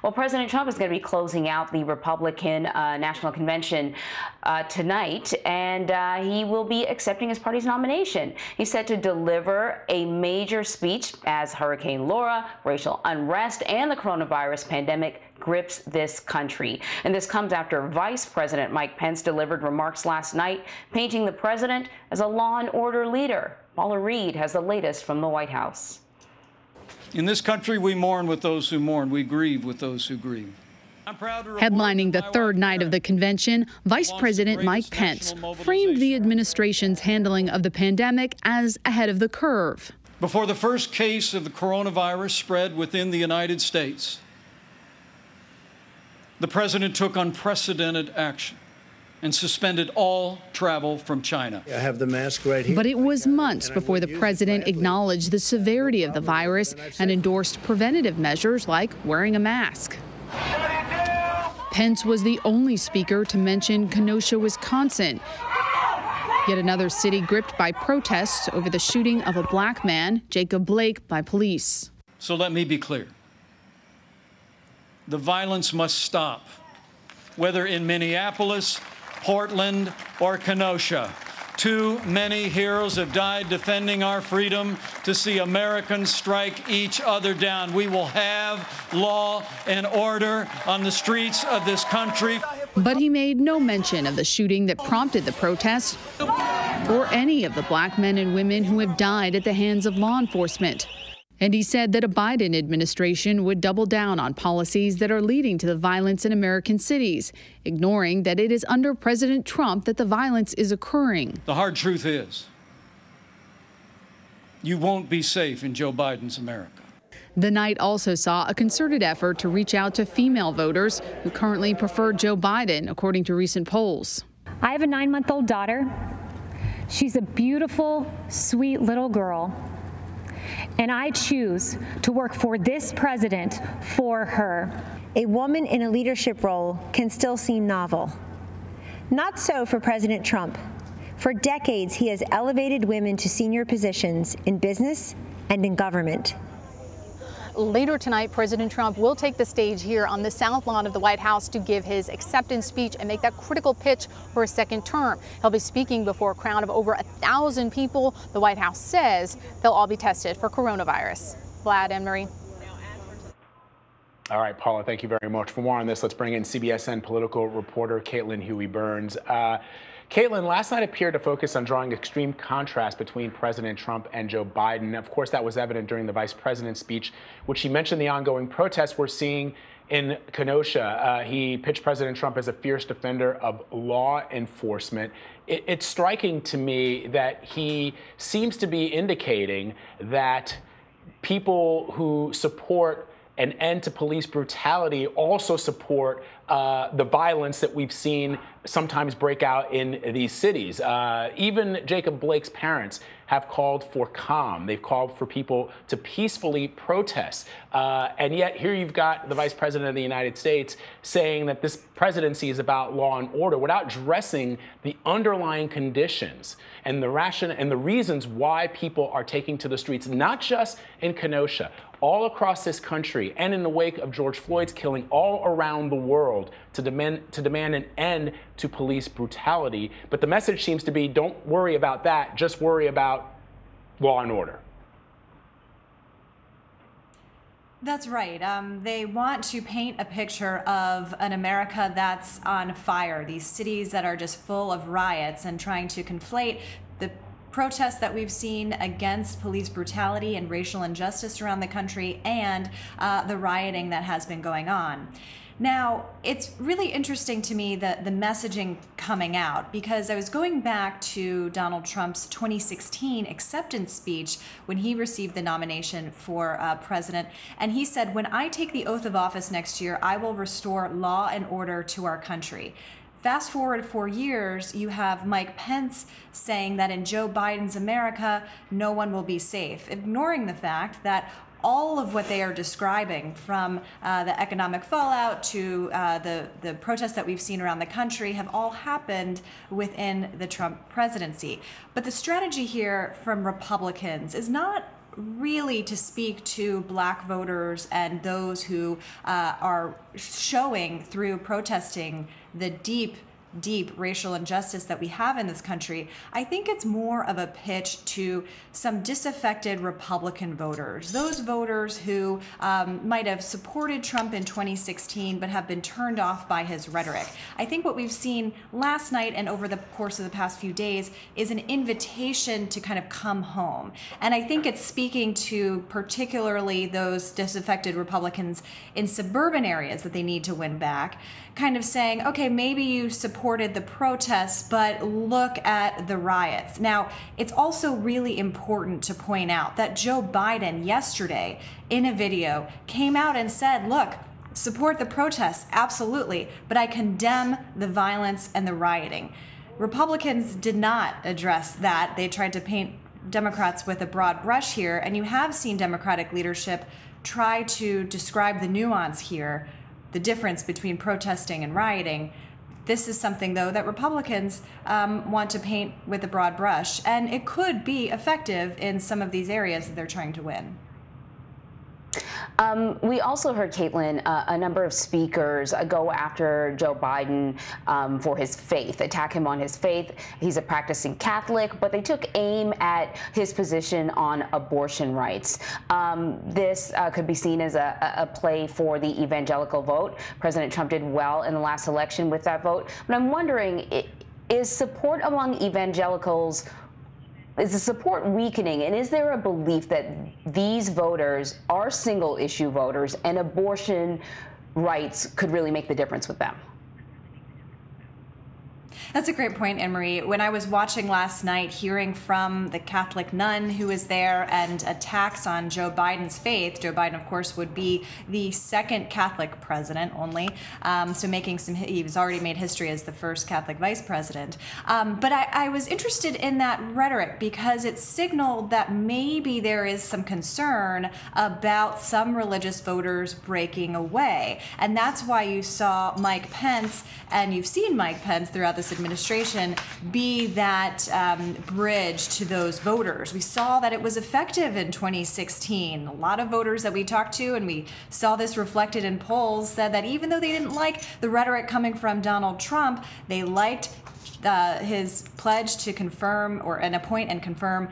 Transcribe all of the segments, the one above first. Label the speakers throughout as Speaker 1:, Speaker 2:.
Speaker 1: Well, President Trump is going to be closing out the Republican National Convention tonight, and he will be accepting his party's nomination. He's set to deliver a major speech as Hurricane Laura, racial unrest, and the coronavirus pandemic grips this country. And this comes after Vice President Mike Pence delivered remarks last night, painting the president as a law and order leader. Paula Reid has the latest from the White House.
Speaker 2: In this country, we mourn with those who mourn. We grieve with those who grieve.
Speaker 3: Headlining the third night of the convention, Vice President Mike Pence framed the administration's handling of the pandemic as ahead of the curve.
Speaker 2: Before the first case of the coronavirus spread within the United States, the president took unprecedented action and suspended all travel from China.
Speaker 4: I have the mask right here.
Speaker 3: But it was months before the president acknowledged the severity of the virus and endorsed preventative measures like wearing a mask. Pence was the only speaker to mention Kenosha, Wisconsin, yet another city gripped by protests over the shooting of a black man, Jacob Blake, by police.
Speaker 2: So let me be clear. The violence must stop, whether in Minneapolis, Portland, or Kenosha. Too many heroes have died defending our freedom to see Americans strike each other down. We will have law and order on the streets of this country.
Speaker 3: But he made no mention of the shooting that prompted the protests or any of the black men and women who have died at the hands of law enforcement. And he said that a Biden administration would double down on policies that are leading to the violence in American cities, ignoring that it is under President Trump that the violence is occurring.
Speaker 2: The hard truth is, you won't be safe in Joe Biden's America.
Speaker 3: The night also saw a concerted effort to reach out to female voters who currently prefer Joe Biden, according to recent polls.
Speaker 5: I have a 9-month-old daughter. She's a beautiful, sweet little girl. And I choose to work for this president for her.
Speaker 6: A woman in a leadership role can still seem novel. Not so for President Trump. For decades, he has elevated women to senior positions in business and in government.
Speaker 3: Later tonight, President Trump will take the stage here on the South Lawn of the White House to give his acceptance speech and make that critical pitch for a second term. He'll be speaking before a crowd of over 1,000 people. The White House says they'll all be tested for coronavirus. Vlad and Marie.
Speaker 7: All right, Paula, thank you very much. For more on this, let's bring in CBSN political reporter Caitlin Huey-Burns. Caitlin, last night appeared to focus on drawing extreme contrast between President Trump and Joe Biden. Of course, that was evident during the vice president's speech, which he mentioned the ongoing protests we're seeing in Kenosha. He pitched President Trump as a fierce defender of law enforcement. It's striking to me that he seems to be indicating that people who support an end to police brutality also support the violence that we've seen sometimes break out in these cities. Even Jacob Blake's parents have called for calm. They've called for people to peacefully protest. And yet here you've got the Vice President of the United States saying that this presidency is about law and order without addressing the underlying conditions and the reasons why people are taking to the streets, not just in Kenosha, all across this country and in the wake of George Floyd's killing all around the world to demand an end to police brutality. But the message seems to be, don't worry about that, just worry about law and order.
Speaker 8: That's right. They want to paint a picture of an America that's on fire, these cities that are just full of riots, and trying to conflate the protests that we've seen against police brutality and racial injustice around the country and the rioting that has been going on. Now, it's really interesting to me the messaging coming out, because I was going back to Donald Trump's 2016 acceptance speech when he received the nomination for president. And he said, "When I take the oath of office next year, I will restore law and order to our country." Fast forward 4 years, you have Mike Pence saying that in Joe Biden's America, no one will be safe, ignoring the fact that all of what they are describing, from the economic fallout to the protests that we've seen around the country, have all happened within the Trump presidency. But the strategy here from Republicans is not really to speak to Black voters and those who are showing through protesting the deep racial injustice that we have in this country. I think it's more of a pitch to some disaffected Republican voters, those voters who might have supported Trump in 2016 but have been turned off by his rhetoric. I think what we've seen last night and over the course of the past few days is an invitation to kind of come home. And I think it's speaking to particularly those disaffected Republicans in suburban areas that they need to win back, kind of saying, okay, maybe you supported the protests, but look at the riots. Now, it's also really important to point out that Joe Biden yesterday in a video came out and said, look, support the protests, absolutely, but I condemn the violence and the rioting. Republicans did not address that. They tried to paint Democrats with a broad brush here, and you have seen Democratic leadership try to describe the nuance here, the difference between protesting and rioting. This is something, though, that Republicans want to paint with a broad brush, and it could be effective in some of these areas that they're trying to win.
Speaker 1: We also heard, Caitlin, a number of speakers go after Joe Biden for his faith, attack him on his faith. He's a practicing Catholic, but they took aim at his position on abortion rights. This could be seen as a play for the evangelical vote. President Trump did well in the last election with that vote. But I'm wondering, is support among evangelicals, is the support weakening, and is there a belief that these voters are single-issue voters and abortion rights could really make the difference with them?
Speaker 8: That's a great point, Anne-Marie. When I was watching last night, hearing from the Catholic nun who was there and attacks on Joe Biden's faith, Joe Biden, of course, would be the second Catholic president only, so he's already made history as the first Catholic vice president. But I was interested in that rhetoric because it signaled that maybe there is some concern about some religious voters breaking away. And that's why you saw Mike Pence, and you've seen Mike Pence throughout this administration, be that bridge to those voters. We saw that it was effective in 2016. A lot of voters that we talked to, and we saw this reflected in polls, said that even though they didn't like the rhetoric coming from Donald Trump, they liked his pledge to confirm and appoint and confirm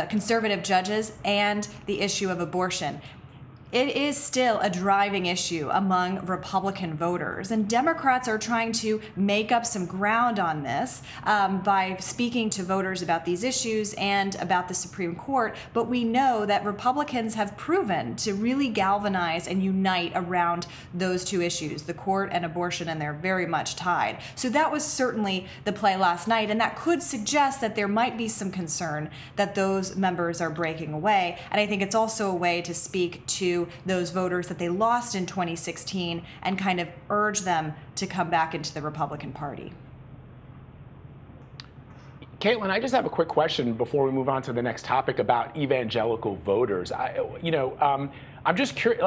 Speaker 8: conservative judges and the issue of abortion. It is still a driving issue among Republican voters, and Democrats are trying to make up some ground on this by speaking to voters about these issues and about the Supreme Court. But we know that Republicans have proven to really galvanize and unite around those two issues, the court and abortion, and they're very much tied. So that was certainly the play last night, and that could suggest that there might be some concern that those members are breaking away. And I think it's also a way to speak to those voters that they lost in 2016 and kind of urge them to come back into the Republican Party.
Speaker 7: Caitlin, I just have a quick question before we move on to the next topic about evangelical voters. I'm just curious,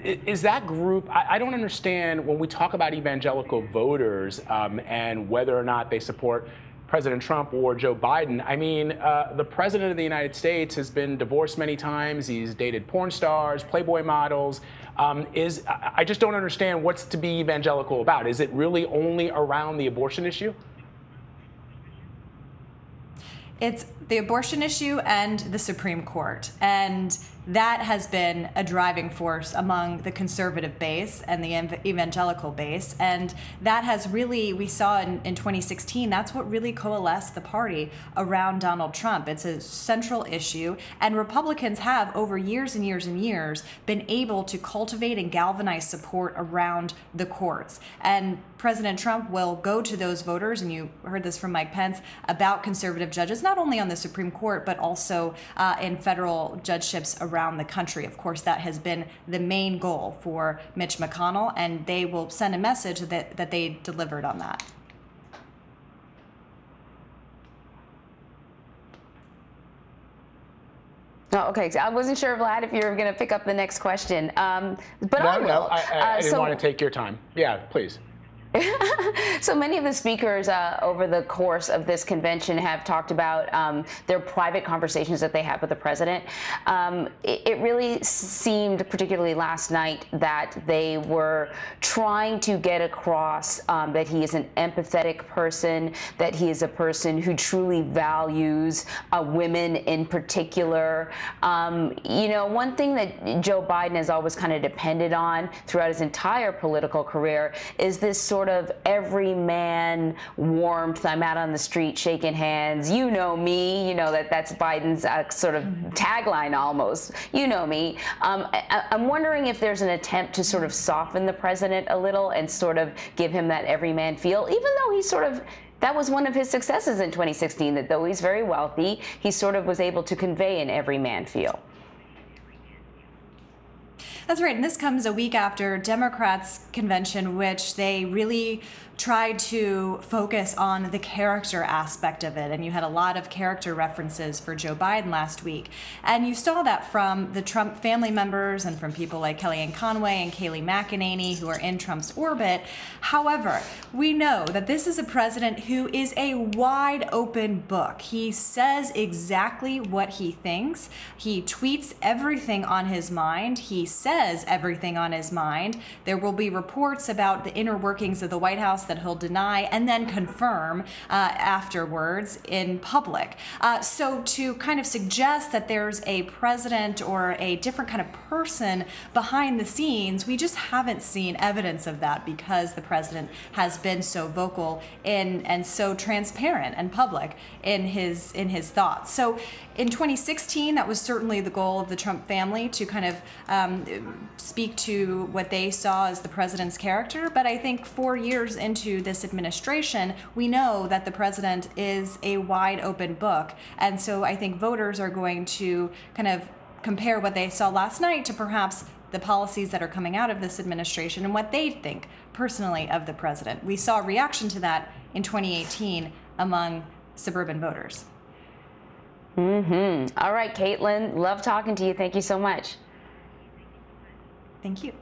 Speaker 7: is that group, I don't understand when we talk about evangelical voters and whether or not they support President Trump or Joe Biden. I mean, the president of the United States has been divorced many times. He's dated porn stars, Playboy models. I just don't understand what's to be evangelical about. Is it really only around the abortion issue?
Speaker 8: It's the abortion issue and the Supreme Court. And that has been a driving force among the conservative base and the evangelical base. And that has really, we saw in 2016, that's what really coalesced the party around Donald Trump. It's a central issue. And Republicans have, over years and years and years, been able to cultivate and galvanize support around the courts. And President Trump will go to those voters, and you heard this from Mike Pence, about conservative judges, not only on the Supreme Court, but also in federal judgeships around the country. Of course, that has been the main goal for Mitch McConnell, and they will send a message that they delivered on that.
Speaker 1: Oh, okay. I wasn't sure, Vlad, if you were going to pick up the next question. But
Speaker 7: no, I didn't want to take your time. Yeah, please.
Speaker 1: So many of the speakers over the course of this convention have talked about their private conversations that they have with the president. It really seemed, particularly last night, that they were trying to get across that he is an empathetic person, that he is a person who truly values women in particular. You know, one thing that Joe Biden has always kind of depended on throughout his entire political career is this sort of everyman warmth. I'm out on the street shaking hands. You know me. You know that's Biden's sort of tagline almost. You know me. I'm wondering if there's an attempt to sort of soften the president a little and sort of give him that everyman feel, even though he sort of, that was one of his successes in 2016, that though he's very wealthy, he sort of was able to convey an everyman feel.
Speaker 8: That's right, and this comes a week after Democrats' convention, which they really tried to focus on the character aspect of it, and you had a lot of character references for Joe Biden last week. And you saw that from the Trump family members and from people like Kellyanne Conway and Kayleigh McEnany, who are in Trump's orbit. However, we know that this is a president who is a wide open book. He says exactly what he thinks. He tweets everything on his mind. He says everything on his mind. There will be reports about the inner workings of the White House that he'll deny and then confirm afterwards in public. So to kind of suggest that there's a president or a different kind of person behind the scenes, we just haven't seen evidence of that because the president has been so vocal and so transparent and public in his thoughts. So in 2016, that was certainly the goal of the Trump family, to kind of speak to what they saw as the president's character. But I think 4 years into this administration, we know that the president is a wide open book. And so I think voters are going to kind of compare what they saw last night to perhaps the policies that are coming out of this administration and what they think personally of the president. We saw a reaction to that in 2018 among suburban voters.
Speaker 1: All right, Caitlin, love talking to you. Thank you so much.
Speaker 8: Thank you.